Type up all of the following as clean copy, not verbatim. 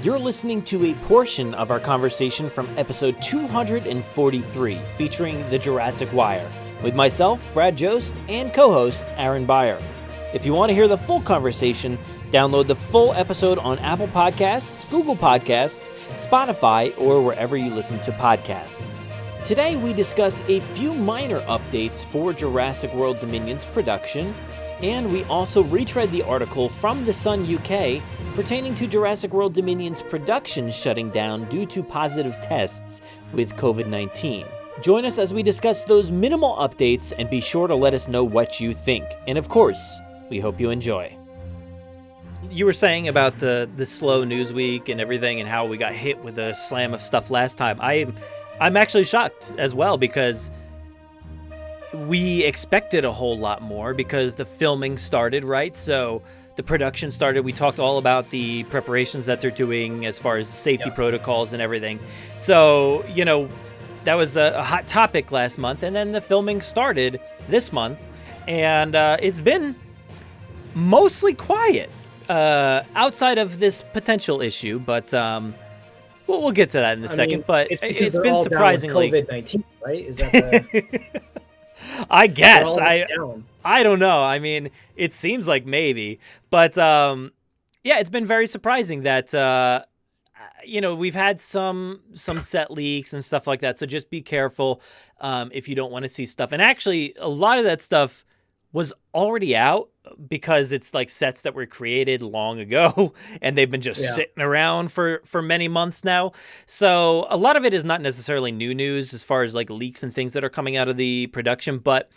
You're listening to a portion of our conversation from episode 243, featuring the Jurassic Wire, with myself, Brad Jost, and co-host Aaron Beyer. If you want to hear the full conversation, download the full episode on Apple Podcasts, Google Podcasts, Spotify, or wherever you listen to podcasts. Today we discuss a few minor updates for Jurassic World Dominion's production, and we also retread the article from The Sun UK pertaining to Jurassic World Dominion's production shutting down due to positive tests with COVID-19. Join us as we discuss those minimal updates, and be sure to let us know what you think. And of course, we hope you enjoy. You were saying about the slow news week and everything and how we got hit with a slam of stuff last time. I'm actually shocked as well, because we expected a whole lot more because the filming started, right? So the production started. We talked all about the preparations that they're doing as far as safety protocols and everything. So, that was a hot topic last month. And then the filming started this month. And it's been mostly quiet outside of this potential issue. But we'll get to that in a second. But it's been surprisingly COVID-19, right? Is that the... I guess. I don't know. I mean, it seems like maybe. But, it's been very surprising that, we've had some set leaks and stuff like that. So just be careful if you don't want to see stuff. And actually, a lot of that stuff was already out because it's like sets that were created long ago and they've been just sitting around for many months now. So a lot of it is not necessarily new news as far as like leaks and things that are coming out of the production. But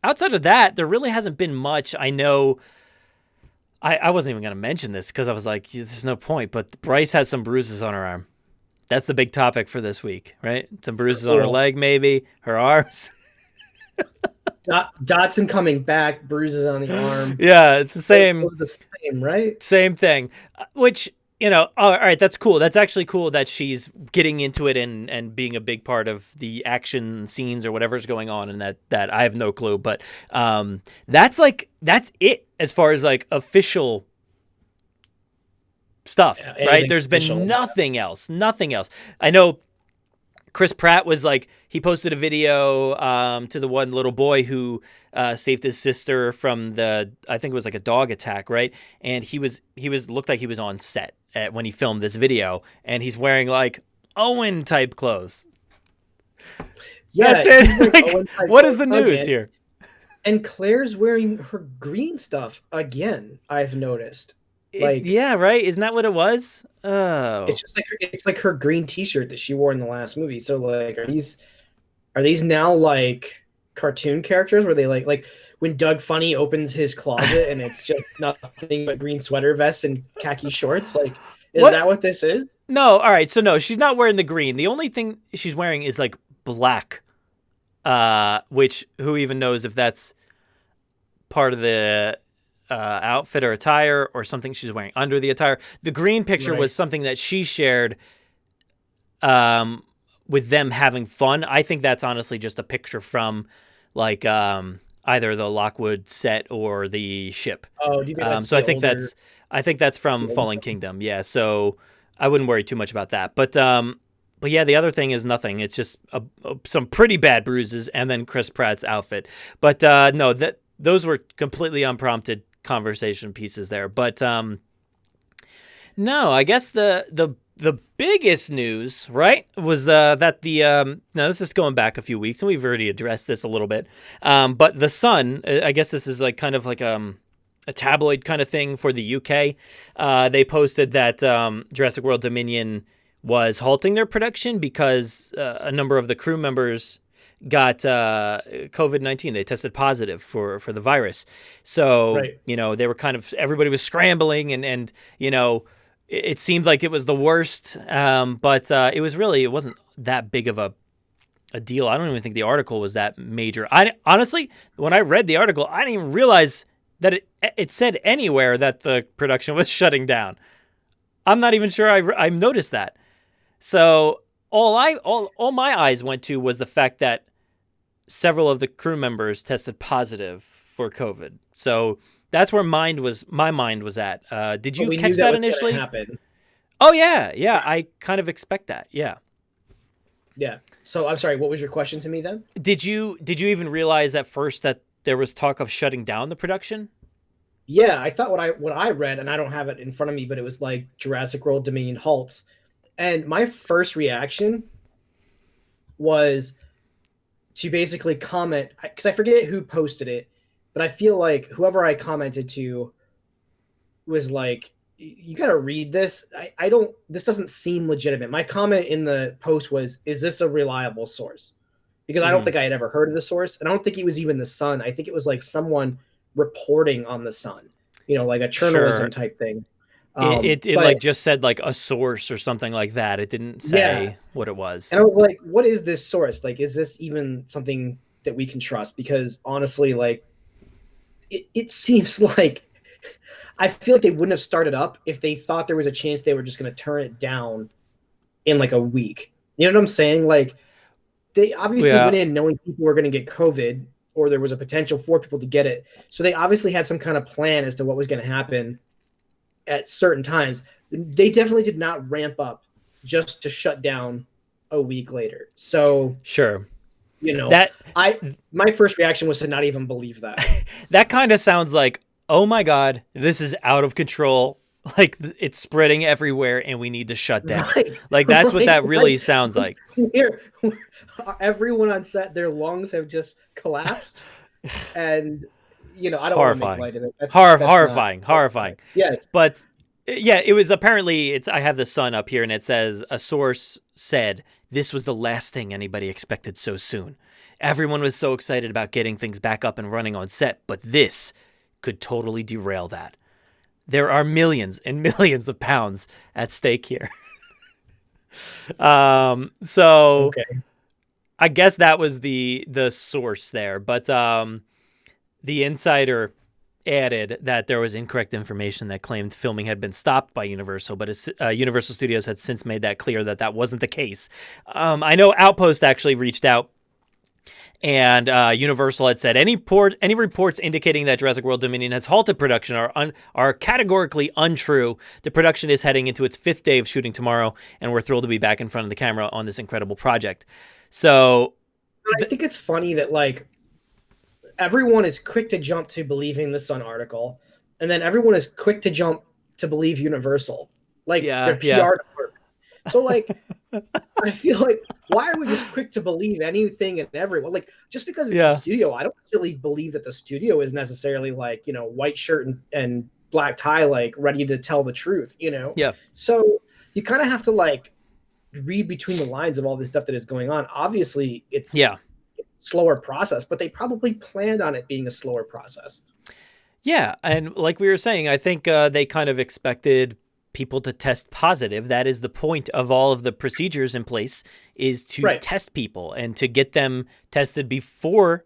outside of that, there really hasn't been much. I know I wasn't even going to mention this because I was like, there's no point. But Bryce has some bruises on her arm. That's the big topic for this week, right? Some bruises on her leg, maybe, her arms. Dotson coming back, bruises on the arm. Yeah, it's the same. It was the same, right? Same thing. Which, all right, that's cool. That's actually cool that she's getting into it and being a big part of the action scenes or whatever's going on, and that I have no clue. But that's it as far as like official stuff, right? There's been nothing else. I know Chris Pratt was like, he posted a video to the one little boy who saved his sister from I think it was like a dog attack, right? And he looked like he was on set when he filmed this video, and he's wearing like Owen type clothes. Yeah, that's it. Like, what is the news here? And Claire's wearing her green stuff again, I've noticed. Yeah, right. Isn't that what it was? Oh, it's just like her green T-shirt that she wore in the last movie. So like, are these now like cartoon characters where they like when Doug Funny opens his closet and it's just nothing but green sweater vests and khaki shorts? Like, is that what this is? No. All right. So no, she's not wearing the green. The only thing she's wearing is like black. Which who even knows if that's part of the outfit or attire or something she's wearing under the attire. The green picture was something that she shared with them having fun. I think that's honestly just a picture from like either the Lockwood set or the ship. Oh, do you think that's so I think that's from Fallen Kingdom. Yeah, so I wouldn't worry too much about that. But yeah, the other thing is nothing. It's just some pretty bad bruises and then Chris Pratt's outfit. But no, those were completely unprompted conversation pieces there. But no, I guess the biggest news, right, was that now this is going back a few weeks and we've already addressed this a little bit. But the Sun, I guess this is like kind of like a tabloid kind of thing for the UK. They posted that Jurassic World Dominion was halting their production because a number of the crew members got COVID-19. They tested positive for the virus. So, they were kind of, everybody was scrambling and it seemed like it was the worst. But it wasn't that big of a deal. I don't even think the article was that major. Honestly, when I read the article, I didn't even realize that it said anywhere that the production was shutting down. I'm not even sure I noticed that. So all my eyes went to was the fact that several of the crew members tested positive for COVID. So that's where my mind was at. Did you catch that initially? Oh yeah, yeah. I kind of expect that. Yeah. Yeah. So I'm sorry. What was your question to me then? Did you even realize at first that there was talk of shutting down the production? Yeah, I thought what I read, and I don't have it in front of me, but it was like Jurassic World Dominion halts, and my first reaction was to basically comment because I forget who posted it, but I feel like whoever I commented to was like, "You got to read this. I don't. This doesn't seem legitimate." My comment in the post was, "Is this a reliable source?" Because I don't think I had ever heard of the source, and I don't think it was even the Sun. I think it was like someone reporting on the Sun, like a journalism type thing. It like just said like a source or something like that. It didn't say what it was. And I was like, what is this source? Like, is this even something that we can trust? Because honestly, like, it seems like I feel like they wouldn't have started up if they thought there was a chance they were just going to turn it down in like a week. You know what I'm saying? Like, they obviously went in knowing people were going to get COVID, or there was a potential for people to get it. So they obviously had some kind of plan as to what was going to happen at certain times. They definitely did not ramp up just to shut down a week later. So sure, my first reaction was to not even believe that. That kind of sounds like, oh my God, this is out of control. Like it's spreading everywhere and we need to shut down. Right, like that's what that really sounds like. Everyone on set, their lungs have just collapsed. And, I don't horrifying. want to make light of it. That's horrifying. Yes. But yeah, it was apparently, I have the Sun up here and it says a source said this was the last thing anybody expected so soon. Everyone was so excited about getting things back up and running on set, but this could totally derail that. There are millions and millions of pounds at stake here. So I guess that was the source there, but the insider added that there was incorrect information that claimed filming had been stopped by Universal, but Universal Studios had since made that clear that wasn't the case. I know Outpost actually reached out, and Universal had said any reports indicating that Jurassic World Dominion has halted production are categorically untrue. The production is heading into its 5th day of shooting tomorrow, and we're thrilled to be back in front of the camera on this incredible project. So I think it's funny that like everyone is quick to jump to believing the Sun article, and then everyone is quick to jump to believe Universal, like their PR work. So like, I feel like, why are we just quick to believe anything and everyone? Like, just because it's the studio, I don't really believe that the studio is necessarily like, white shirt and black tie, like ready to tell the truth, Yeah. So you kind of have to like read between the lines of all this stuff that is going on. Obviously, it's a slower process, but they probably planned on it being a slower process. Yeah, and like we were saying, I think they kind of expected people to test positive. That is the point of all of the procedures in place, is to test people and to get them tested before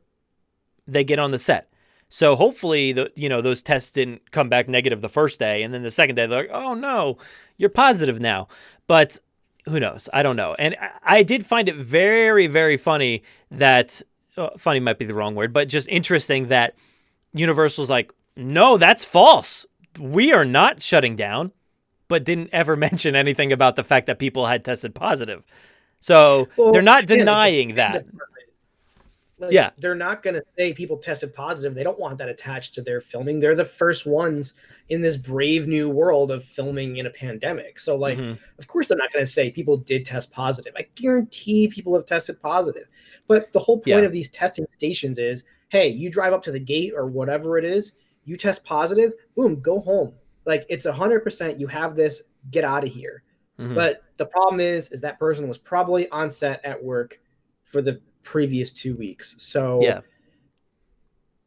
they get on the set. So hopefully those tests didn't come back negative the first day, and then the second day they're like, oh no, you're positive now. But who knows? I don't know. And I did find it very, very funny that, funny might be the wrong word, but just interesting that Universal's like, no, that's false. We are not shutting down, but didn't ever mention anything about the fact that people had tested positive. So they're not denying that. Like, they're not going to say people tested positive. They don't want that attached to their filming. They're the first ones in this brave new world of filming in a pandemic. So, like, of course, they're not going to say people did test positive. I guarantee people have tested positive. But the whole point of these testing stations is, hey, you drive up to the gate or whatever it is, you test positive, boom, go home. Like, it's 100%, you have this, get out of here. But the problem is that person was probably on set at work for the previous 2 weeks. So,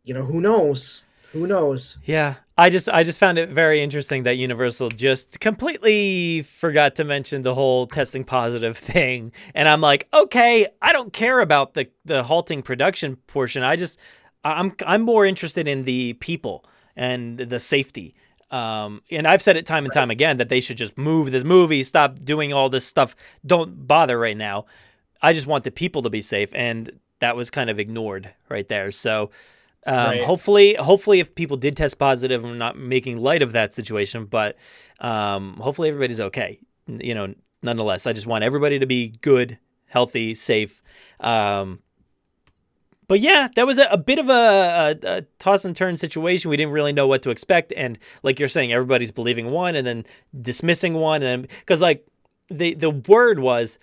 who knows? Who knows? Yeah. I just found it very interesting that Universal just completely forgot to mention the whole testing positive thing. And I'm like, okay, I don't care about the halting production portion. I'm more interested in the people and the safety. And I've said it time and time again that they should just move this movie, stop doing all this stuff. Don't bother right now. I just want the people to be safe, and that was kind of ignored right there. So hopefully if people did test positive, I'm not making light of that situation, but hopefully everybody's okay. nonetheless, I just want everybody to be good, healthy, safe. But yeah, that was a bit of a toss and turn situation. We didn't really know what to expect. And like you're saying, everybody's believing one and then dismissing one. And then, because like the word was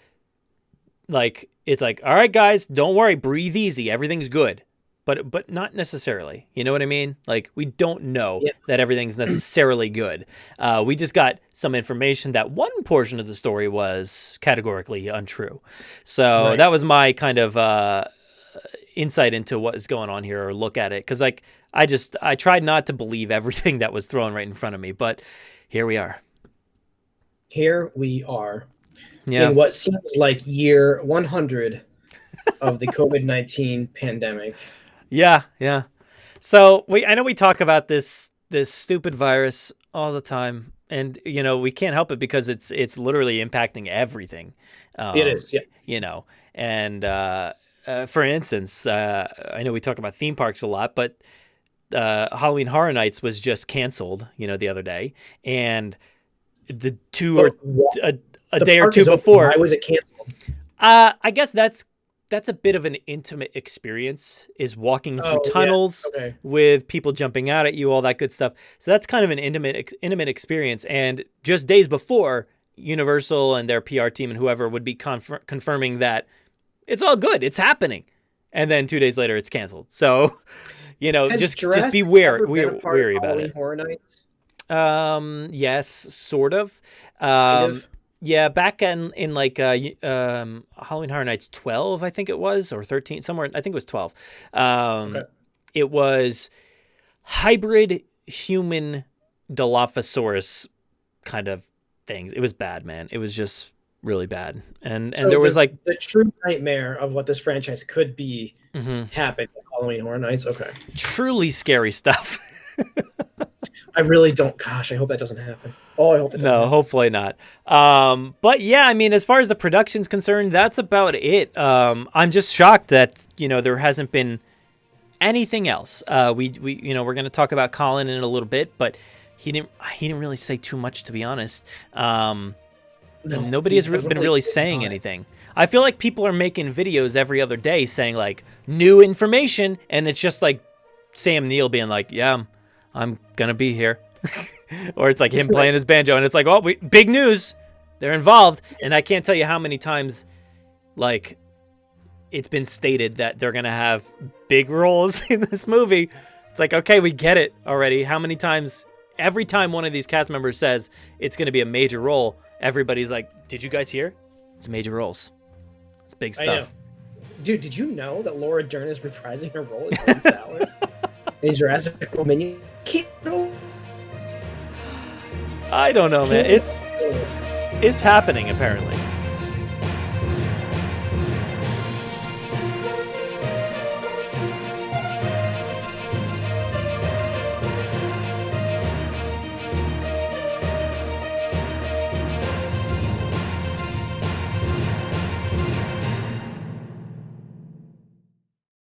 like, it's like, all right, guys, don't worry, breathe easy. Everything's good. But not necessarily. You know what I mean? Like, we don't know that everything's necessarily good. We just got some information that one portion of the story was categorically untrue. So that was my kind of insight into what is going on here, or look at it. Because like I tried not to believe everything that was thrown right in front of me. But here we are. Here we are. Yeah. In what seems like year 100 of the COVID-19 pandemic. Yeah. So I know we talk about this stupid virus all the time, and we can't help it because it's literally impacting everything. It is, yeah. And for instance, I know we talk about theme parks a lot, but Halloween Horror Nights was just canceled, the other day, and the a day or two before. Why was it canceled? I guess that's a bit of an intimate experience, is walking through tunnels with people jumping out at you, all that good stuff. So that's kind of an intimate experience. And just days before, Universal and their PR team and whoever would be confirming that it's all good, it's happening. And then 2 days later, it's canceled. So, just be wary about it. Horror Nights? Yes, sort of. Yeah, back in like Halloween Horror Nights 12, I think it was, or 13, somewhere. I think it was 12. It was hybrid human Dilophosaurus kind of things. It was bad, man. It was just really bad. And so there was like the true nightmare of what this franchise could be happened at Halloween Horror Nights. Okay. Truly scary stuff. I really don't. Gosh, I hope that doesn't happen. Oh, I hope it doesn't. No, hopefully not. But yeah, I mean, as far as the production's concerned, that's about it. I'm just shocked that, there hasn't been anything else. We're going to talk about Colin in a little bit, but he didn't really say too much, to be honest. Nobody has been really saying anything. I feel like people are making videos every other day saying like new information, and it's just like Sam Neill being like, yeah, I'm going to be here. Or it's like him playing his banjo, and it's like, oh, big news. They're involved. And I can't tell you how many times, like, it's been stated that they're going to have big roles in this movie. It's like, okay, we get it already. How many times, every time one of these cast members says it's going to be a major role, everybody's like, did you guys hear? It's major roles. It's big stuff. Dude, did you know that Laura Dern is reprising her role as Glenn Sauer in Jurassic World? You can't know. I don't know, man. It's happening, apparently.